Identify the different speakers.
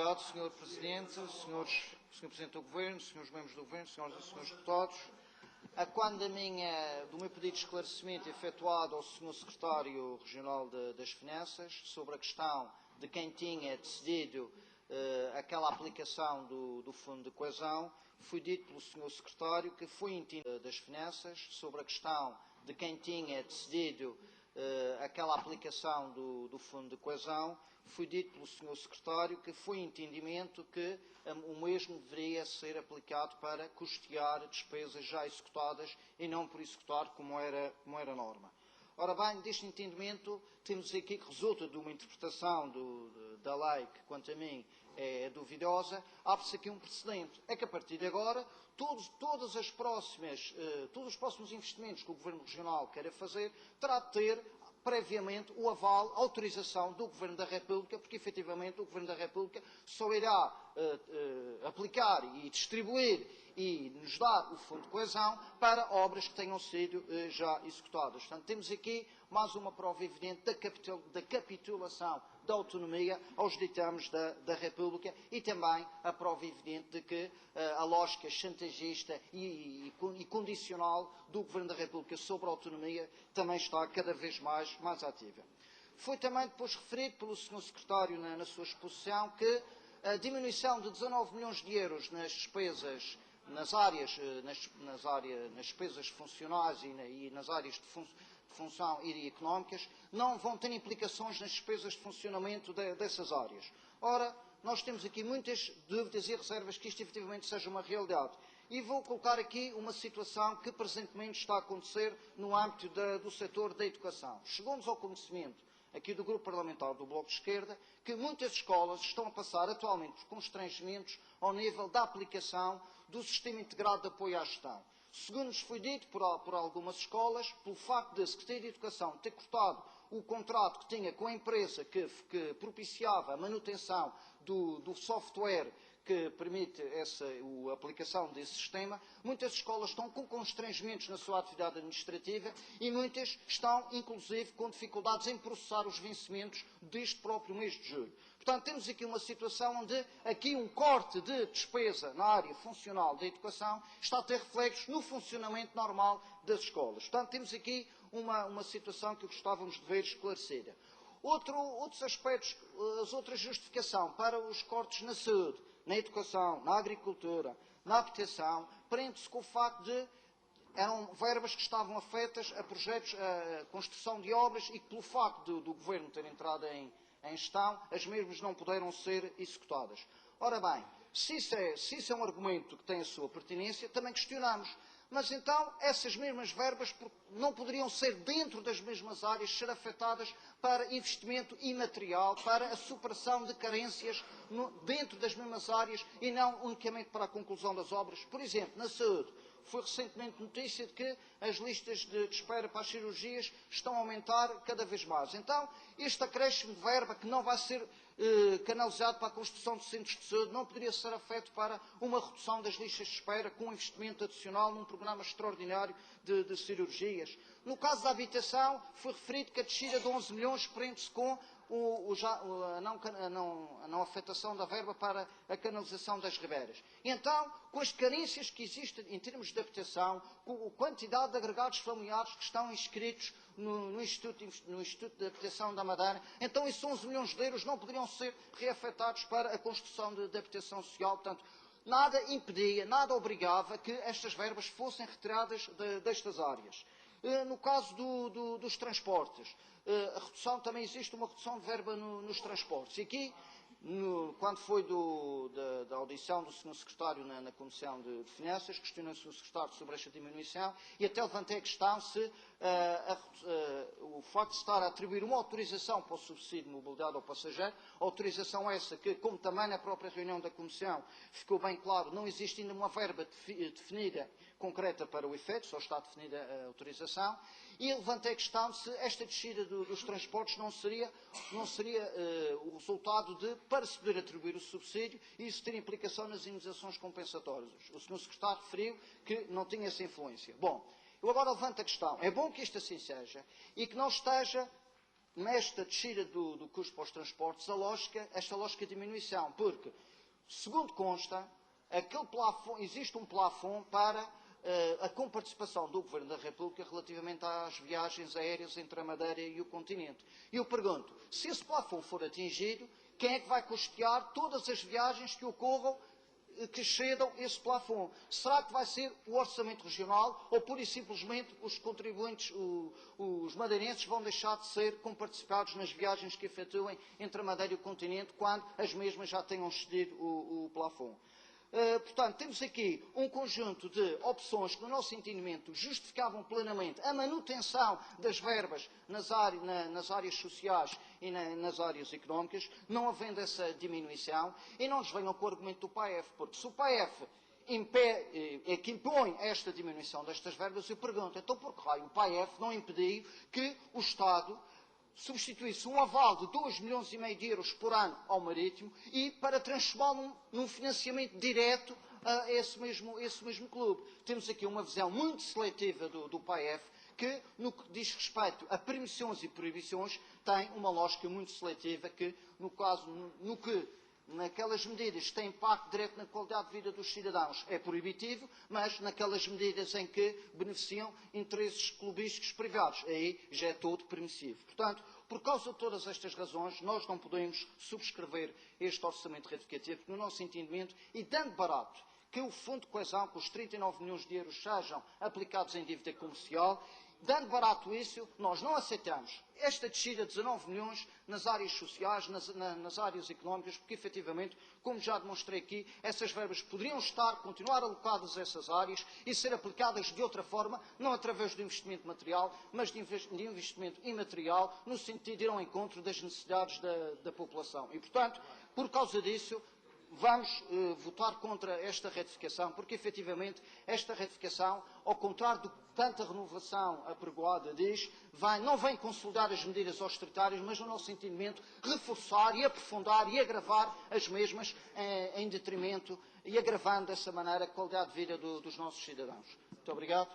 Speaker 1: obrigado, Sr. Presidente, Sr. Presidente do Governo, Srs. Membros do Governo, Sras. e Srs. Deputados. Quando do meu pedido de esclarecimento efetuado ao Sr. Secretário Regional das Finanças sobre a questão de quem tinha decidido aquela aplicação do Fundo de Coesão, foi dito pelo Sr. Secretário que foi entendido das Finanças sobre a questão de quem tinha decidido aquela aplicação do Fundo de Coesão, foi dito pelo Sr. Secretário que foi entendimento que o mesmo deveria ser aplicado para custear despesas já executadas e não por executar como era norma. Ora bem, deste entendimento, temos aqui que resulta de uma interpretação da lei que, quanto a mim, é duvidosa, abre-se aqui um precedente. É que, a partir de agora, todos os próximos investimentos que o Governo Regional queira fazer, terá de ter previamente o aval, a autorização do Governo da República, porque efetivamente o Governo da República só irá aplicar e distribuir e nos dar o Fundo de Coesão para obras que tenham sido já executadas. Portanto, temos aqui mais uma prova evidente da capitulação da autonomia aos ditames da República e também a prova evidente de que a lógica chantagista e condicional do Governo da República sobre a autonomia também está cada vez mais ativa. Foi também depois referido pelo Sr. Secretário na sua exposição que a diminuição de 19 milhões de euros nas despesas nas despesas funcionais e nas áreas de função e económicas, não vão ter implicações nas despesas de funcionamento dessas áreas. Ora, nós temos aqui muitas dúvidas e reservas que isto efetivamente seja uma realidade. E vou colocar aqui uma situação que presentemente está a acontecer no âmbito do setor da educação. Chegou-nos ao conhecimento aqui do Grupo Parlamentar do Bloco de Esquerda, que muitas escolas estão a passar atualmente por constrangimentos ao nível da aplicação do Sistema Integrado de Apoio à Gestão. Segundo nos foi dito por algumas escolas, pelo facto da Secretaria de Educação ter cortado o contrato que tinha com a empresa que propiciava a manutenção do software que permite a aplicação desse sistema, muitas escolas estão com constrangimentos na sua atividade administrativa e muitas estão, inclusive, com dificuldades em processar os vencimentos deste próprio mês de julho. Portanto, temos aqui uma situação onde aqui um corte de despesa na área funcional da educação está a ter reflexos no funcionamento normal das escolas. Portanto, temos aqui uma situação que gostávamos de ver esclarecida. Outros aspectos, as outras justificação para os cortes na saúde, na educação, na agricultura, na habitação, prende-se com o facto de eram verbas que estavam afetas a projetos, a construção de obras e que pelo facto do Governo ter entrado em gestão, as mesmas não puderam ser executadas. Ora bem, se isso é um argumento que tem a sua pertinência, também questionamos. Mas então essas mesmas verbas não poderiam ser dentro das mesmas áreas ser afetadas para investimento imaterial, para a superação de carências dentro das mesmas áreas e não unicamente para a conclusão das obras. Por exemplo, na saúde, foi recentemente notícia de que as listas de espera para as cirurgias estão a aumentar cada vez mais. Então, este acréscimo de verba que não vai ser canalizado para a construção de centros de saúde não poderia ser afeto para uma redução das listas de espera com um investimento adicional num programa extraordinário de cirurgias. No caso da habitação, foi referido que a descida de 11 milhões prende-se com a não afetação da verba para a canalização das ribeiras. E então, com as carências que existem em termos de habitação, com a quantidade de agregados familiares que estão inscritos no Instituto de Habitação da Madeira, então esses 11 milhões de euros não poderiam ser reafetados para a construção de habitação social. Portanto, nada impedia, nada obrigava que estas verbas fossem retiradas destas áreas. No caso dos transportes, a redução, também existe uma redução de verba nos transportes. E aqui, quando foi da audição do Sr. Secretário na Comissão de Finanças, questionou o Sr. Secretário sobre esta diminuição e até levantei a questão se o facto de estar a atribuir uma autorização para o subsídio de mobilidade ao passageiro, autorização essa que, como também na própria reunião da Comissão ficou bem claro, não existe ainda uma verba definida concreta para o efeito, só está definida a autorização, e levantei a questão de se esta descida dos transportes não seria o resultado de, para se poder atribuir o subsídio, isso ter implicação nas indenizações compensatórias. O Sr. Secretário referiu que não tinha essa influência. Bom, eu agora levanto a questão. É bom que isto assim seja e que não esteja nesta descida do custo para os transportes, esta lógica de diminuição, porque, segundo consta, existe um plafond para a comparticipação do Governo da República relativamente às viagens aéreas entre a Madeira e o continente. E eu pergunto, se esse plafond for atingido, quem é que vai custear todas as viagens que ocorram que excedam esse plafond? Será que vai ser o Orçamento Regional ou, pura e simplesmente, os contribuintes, os madeirenses, vão deixar de ser comparticipados nas viagens que efetuem entre a Madeira e o continente quando as mesmas já tenham excedido o plafond? Portanto, temos aqui um conjunto de opções que, no nosso entendimento, justificavam plenamente a manutenção das verbas nas áreas sociais e nas áreas económicas, não havendo essa diminuição, e não nos venham com o argumento do PAEF, porque se o PAEF é que impõe esta diminuição destas verbas, eu pergunto, então por que raio o PAEF não impediu que o Estado substituísse um aval de 2,5 milhões de euros por ano ao marítimo e para transformá-lo num financiamento direto a esse mesmo clube? Temos aqui uma visão muito seletiva do PAEF, que, no que diz respeito a permissões e proibições, tem uma lógica muito seletiva que, naquelas medidas que têm impacto direto na qualidade de vida dos cidadãos, é proibitivo, mas naquelas medidas em que beneficiam interesses clubísticos privados, aí já é todo permissivo. Portanto, por causa de todas estas razões, nós não podemos subscrever este orçamento retificativo, porque, no nosso entendimento, e dando barato que o Fundo de Coesão, com os 39 milhões de euros, sejam aplicados em dívida comercial, dando barato isso, nós não aceitamos esta descida de 19 milhões nas áreas sociais, nas áreas económicas, porque, efetivamente, como já demonstrei aqui, essas verbas poderiam continuar alocadas a essas áreas e ser aplicadas de outra forma, não através do investimento material, mas de investimento imaterial, no sentido de ir ao encontro das necessidades da população. E, portanto, por causa disso, vamos votar contra esta retificação, porque, efetivamente, esta retificação, ao contrário do que tanta renovação apregoada diz, não vem consolidar as medidas austeritárias, mas, no nosso entendimento, reforçar e aprofundar e agravar as mesmas em detrimento e agravando dessa maneira a qualidade de vida dos nossos cidadãos. Muito obrigado.